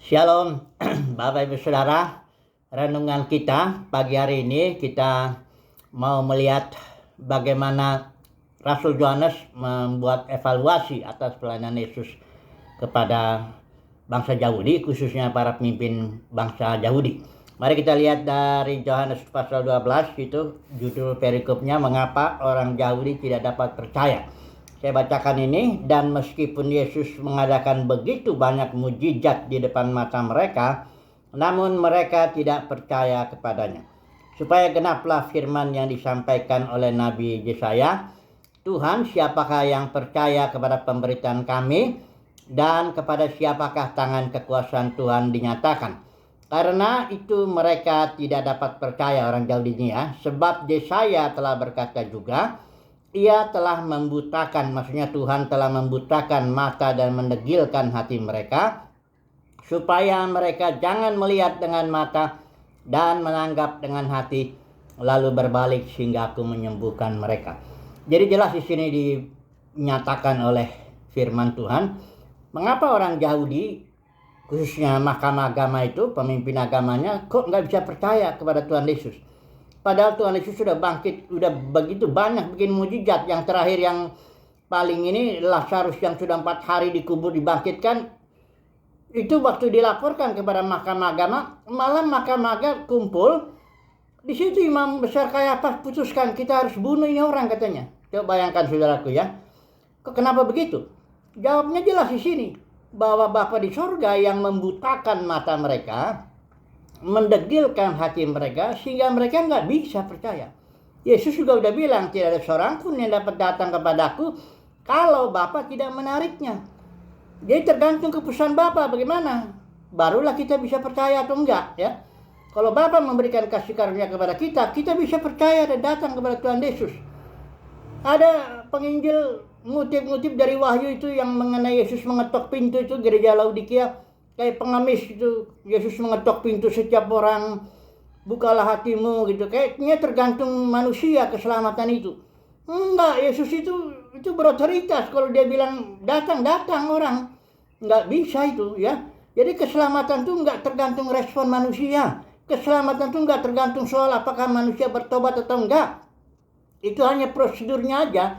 Shalom, Bapak Ibu Saudara. Renungan kita pagi hari ini kita mau melihat bagaimana Rasul Yohanes membuat evaluasi atas pelayanan Yesus kepada bangsa Yahudi, khususnya para pemimpin bangsa Yahudi. Mari kita lihat dari Yohanes pasal 12, itu judul perikopnya, mengapa orang Yahudi tidak dapat percaya. Saya bacakan ini, dan meskipun Yesus mengadakan begitu banyak mujizat di depan mata mereka, namun mereka tidak percaya kepadanya. Supaya genaplah firman yang disampaikan oleh Nabi Yesaya, Tuhan, siapakah yang percaya kepada pemberitaan kami, dan kepada siapakah tangan kekuasaan Tuhan dinyatakan. Karena itu mereka tidak dapat percaya, orang Yahudi ini ya, sebab Yesaya telah berkata juga, Ia telah membutakan, maksudnya Tuhan telah membutakan mata dan menegilkan hati mereka, supaya mereka jangan melihat dengan mata dan menanggap dengan hati, lalu berbalik sehingga aku menyembuhkan mereka. Jadi jelas di sini dinyatakan oleh firman Tuhan, mengapa orang Yahudi, khususnya mahkamah agama itu, pemimpin agamanya, kok nggak bisa percaya kepada Tuhan Yesus. Padahal Tuhan Yesus sudah bangkit, sudah begitu banyak bikin mujizat. Yang terakhir yang paling ini, Lazarus yang sudah 4 hari dikubur dibangkitkan. Itu waktu dilaporkan kepada mahkamah agama, malah mahkamah agama kumpul. Di situ Imam Besar Kayafas putuskan, kita harus bunuh ini orang katanya. Coba bayangkan saudaraku ya. Kenapa begitu? Jawabnya jelas di sini, bahwa Bapa di sorga yang membutakan mata mereka, mendegilkan hati mereka, sehingga mereka nggak bisa percaya. Yesus juga udah bilang, tidak ada seorang pun yang dapat datang kepadaku kalau Bapa tidak menariknya. Jadi tergantung keputusan Bapa bagaimana, barulah kita bisa percaya atau enggak ya. Kalau Bapa memberikan kasih karunia kepada kita, kita bisa percaya dan datang kepada Tuhan Yesus. Ada penginjil ngutip-ngutip dari Wahyu itu yang mengenai Yesus mengetok pintu itu gereja Laodikia. Kayak pengemis itu, Yesus mengetok pintu setiap orang, bukalah hatimu gitu. Kayaknya tergantung manusia keselamatan itu. Enggak, Yesus itu berotoritas. Kalau dia bilang datang orang. Enggak bisa itu ya. Jadi keselamatan itu enggak tergantung respon manusia. Keselamatan itu enggak tergantung soal apakah manusia bertobat atau enggak. Itu hanya prosedurnya aja.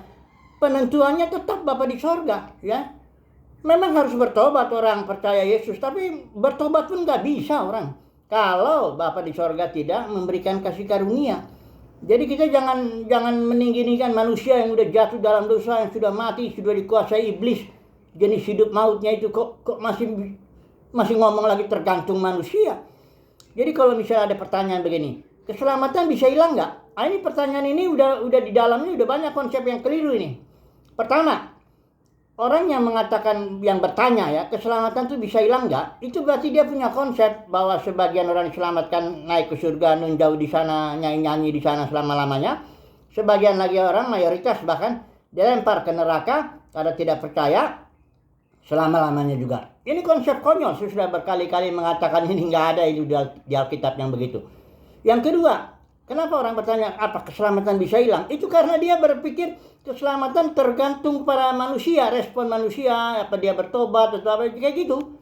Penentuannya tetap Bapa di sorga ya. Memang harus bertobat orang percaya Yesus, tapi bertobat pun nggak bisa orang kalau Bapa di sorga tidak memberikan kasih karunia. Jadi kita jangan meninggikan manusia yang udah jatuh dalam dosa, yang sudah mati, sudah dikuasai iblis, jenis hidup mautnya itu kok masih ngomong lagi tergantung manusia. Jadi kalau misalnya ada pertanyaan begini, keselamatan bisa hilang nggak? Ini pertanyaan ini udah di dalamnya udah banyak konsep yang keliru ini. Pertama, orang yang mengatakan, yang bertanya ya, keselamatan itu bisa hilang nggak? Itu berarti dia punya konsep bahwa sebagian orang diselamatkan naik ke surga, nunjau di sana, nyanyi-nyanyi di sana selama-lamanya. Sebagian lagi orang, mayoritas bahkan, dilempar ke neraka karena tidak percaya selama-lamanya juga. Ini konsep konyol, saya sudah berkali-kali mengatakan ini nggak ada itu di Alkitab yang begitu. Yang kedua, kenapa orang bertanya apa keselamatan bisa hilang? Itu karena dia berpikir keselamatan tergantung pada manusia, respon manusia, apa dia bertobat atau apa kayak gitu.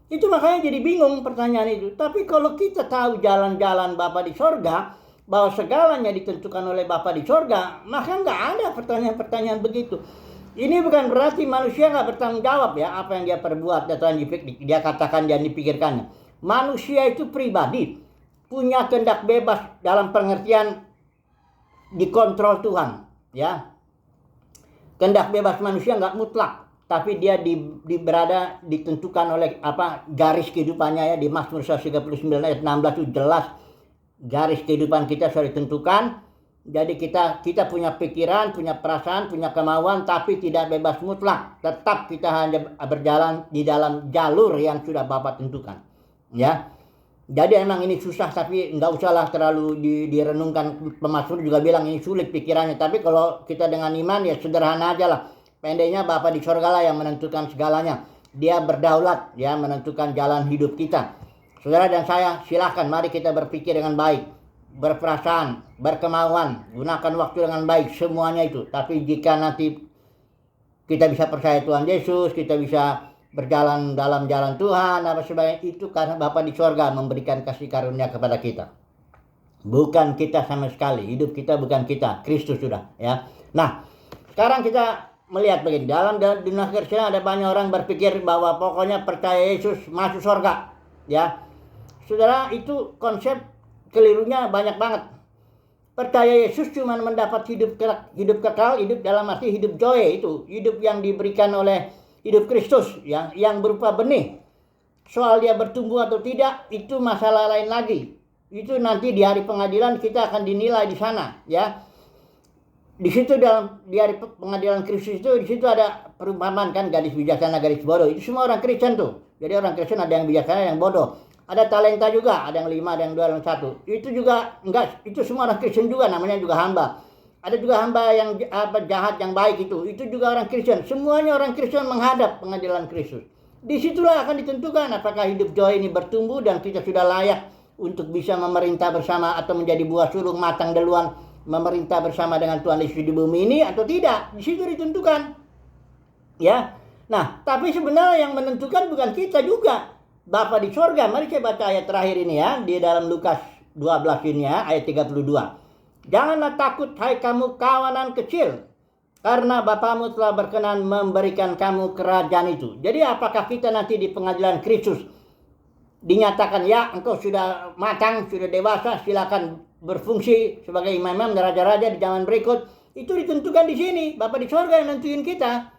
Itu makanya jadi bingung pertanyaan itu. Tapi kalau kita tahu jalan-jalan Bapa di sorga, bahwa segalanya ditentukan oleh Bapa di sorga, maka nggak ada pertanyaan-pertanyaan begitu. Ini bukan berarti manusia nggak bertanggung jawab ya apa yang dia perbuat atau yang dia katakan dan dipikirkannya. Manusia itu pribadi punya kehendak bebas dalam pengertian dikontrol Tuhan ya. Kehendak bebas manusia nggak mutlak, tapi dia berada ditentukan oleh garis kehidupannya ya. Di Mazmur 139 ayat 16 itu jelas garis kehidupan kita sudah ditentukan. Jadi kita punya pikiran, punya perasaan, punya kemauan, tapi tidak bebas mutlak. Tetap kita hanya berjalan di dalam jalur yang sudah Bapa tentukan ya. Jadi emang ini susah, tapi nggak usahlah terlalu direnungkan. Pemasmur juga bilang ini sulit pikirannya. Tapi kalau kita dengan iman ya sederhana aja lah. Pendeknya Bapa di sorga lah yang menentukan segalanya. Dia berdaulat ya, menentukan jalan hidup kita. Saudara dan saya, silakan mari kita berpikir dengan baik, berperasaan, berkemauan, gunakan waktu dengan baik, semuanya itu. Tapi jika nanti kita bisa percaya Tuhan Yesus, kita bisa berjalan dalam jalan Tuhan, apa sebagainya, itu karena Bapa di sorga memberikan kasih karunia kepada kita. Bukan kita sama sekali, hidup kita bukan kita, Kristus sudah, ya. Nah, sekarang kita melihat begini, dalam dunia Kristen ada banyak orang berpikir bahwa pokoknya percaya Yesus masuk sorga, ya. Saudara, itu konsep kelirunya banyak banget. Percaya Yesus cuma mendapat hidup kekal, hidup dalam arti hidup joy, itu hidup yang diberikan oleh hidup Kristus, ya, yang berupa benih. Soal dia bertumbuh atau tidak itu masalah lain lagi. Itu nanti di hari pengadilan kita akan dinilai di sana, ya. Di situ di hari pengadilan Kristus itu, di situ ada perumpamaan kan, gadis bijaksana, gadis bodoh. Itu semua orang Kristen tuh. Jadi orang Kristen ada yang bijaksana, yang bodoh. Ada talenta juga, ada yang 5, ada yang 2, ada yang 1. Itu juga enggak, itu semua orang Kristen juga, namanya juga hamba. Ada juga hamba yang jahat, yang baik itu juga orang Kristen. Semuanya orang Kristen menghadap pengadilan Kristus. Disitulah akan ditentukan apakah hidup joy ini bertumbuh dan kita sudah layak untuk bisa memerintah bersama atau menjadi buah sulung matang deluan memerintah bersama dengan Tuhan Yesus di bumi ini atau tidak. Di situ ditentukan. Ya. Nah, tapi sebenarnya yang menentukan bukan kita juga. Bapa di sorga. Mari saya baca ayat terakhir ini ya, di dalam Lukas 12 ini ya, ayat 32. Janganlah takut hai kamu kawanan kecil, karena Bapamu telah berkenan memberikan kamu kerajaan itu. Jadi apakah kita nanti di pengadilan Kristus dinyatakan ya engkau sudah matang, sudah dewasa, silakan berfungsi sebagai imam-imam dan raja-raja di zaman berikut. Itu ditentukan di sini, Bapa di sorga yang nentuin kita.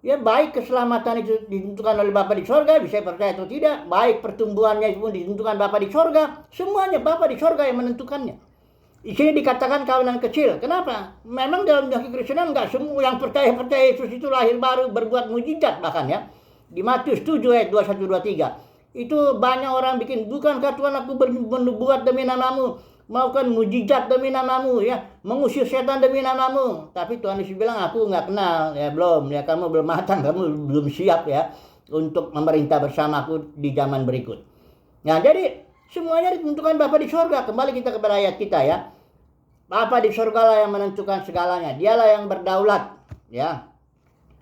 Ya, baik keselamatan itu ditentukan oleh Bapa di sorga, bisa percaya atau tidak. Baik pertumbuhannya pun ditentukan Bapa di sorga. Semuanya Bapa di sorga yang menentukannya. Di sini dikatakan kawanan kecil. Kenapa? Memang dalam dunia kekristenan enggak semua yang percaya Yesus itu lahir baru berbuat mujizat bahkan ya. Di Matius 7 ayat 21 23. Itu banyak orang bikin, bukankah Tuhan aku bernubuat demi namamu, melakukan mujizat demi namamu ya, mengusir setan demi namamu. Tapi Tuhan Yesus bilang aku enggak kenal, ya belum, ya kamu belum matang, kamu belum siap ya untuk memerintah bersamaku di zaman berikut. Nah, jadi semuanya ditentukan Bapa di sorga. Kembali kita kepada ayat kita ya. Bapa di sorga lah yang menentukan segalanya. Dialah yang berdaulat. Ya.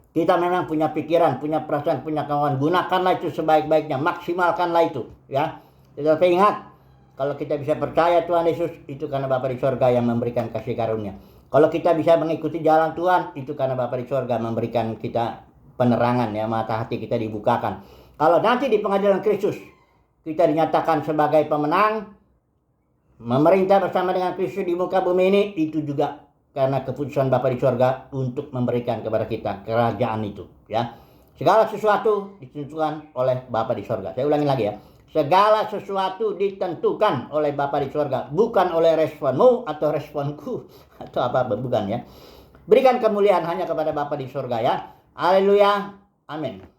Kita memang punya pikiran, punya perasaan, punya kemauan. Gunakanlah itu sebaik-baiknya. Maksimalkanlah itu. Ya. Tetapi ingat, kalau kita bisa percaya Tuhan Yesus, itu karena Bapa di sorga yang memberikan kasih karunia. Kalau kita bisa mengikuti jalan Tuhan, itu karena Bapa di sorga memberikan kita penerangan ya. Mata hati kita dibukakan. Kalau nanti di pengadilan Kristus, kita dinyatakan sebagai pemenang, memerintah bersama dengan Kristus di muka bumi ini, itu juga karena keputusan Bapa di sorga untuk memberikan kepada kita kerajaan itu. Ya, segala sesuatu ditentukan oleh Bapa di sorga. Saya ulangi lagi ya, segala sesuatu ditentukan oleh Bapa di sorga, bukan oleh responmu atau responku atau apa, bukan ya. Berikan kemuliaan hanya kepada Bapa di sorga ya. Haleluya, amin.